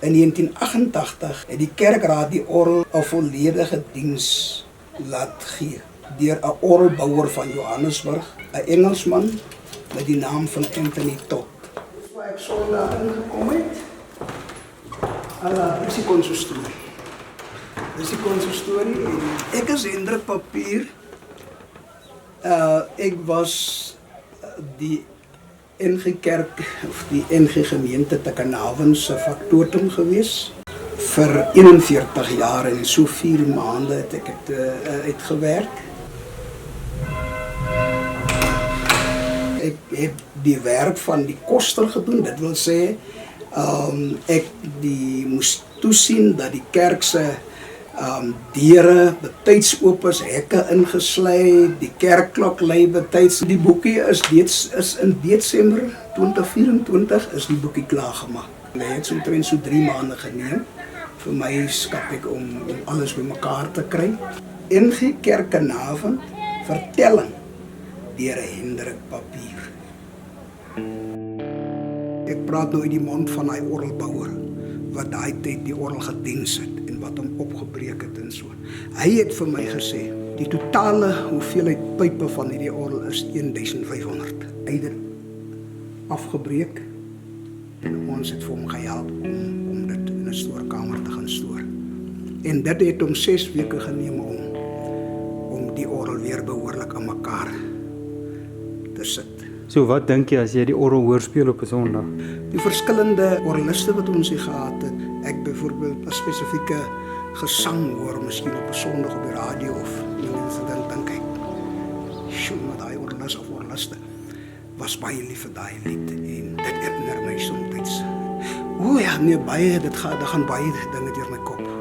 In 1988 het die kerkraad die orgel 'n volledige diens laat gee deur 'n orgelbouer van Johannesburg, 'n Engelsman met die naam van Anthony Todd. Waar ek so daarin gekom het, dis die konsistorie. Dis die konsistorie en ek is Hendrik Papier. Ek was die NG Kerk of die NG Gemeente te Carnarvon se faktotum gewees vir 41 jaar en so 4 maande het ek het uitgewerk. Ek heb die werk van die koster gedoen, dit wil sê ek moes toesien dat die kerk se deure betyds oop is, hekke ingesluit, die kerkklok lui betyds. Die boekie is in Desember 2024 is die boekie klaargemaak. Hy het omtrent so 3 maande geneem vir my skap ek om alles bymekaar te kry. NG Kerk Carnarvon, vertelling deur Hendrik Papier. Ek praat nou uit die mond van hy orgelbouer wat daai tyd die orgel gediens het en wat hom opgebreek het en so. Hy het vir my gesê, die totale hoeveelheid pype van hierdie orgel is 1500. Hy het dit afgebreek en ons het vir hom gehelp om dit in 'n stoorkamer te gaan stoor. En dit het hom 6 weke geneem om die orgel weer behoorlik aan mekaar te sit. So wat dink jy as jy die orgel hoor speel op 'n Sondag? Die verskillende orgeliste wat ons hier gehad het, ek byvoorbeeld 'n spesifieke gesang hoor, miskien op 'n Sondag op die radio of mense dan dink ek, sjoe, maar daai orgelis of orgeliste was baie lief vir daai lied en dit herinner my soms. O ja, nee, baie, dit gaan baie dinge deur my kop.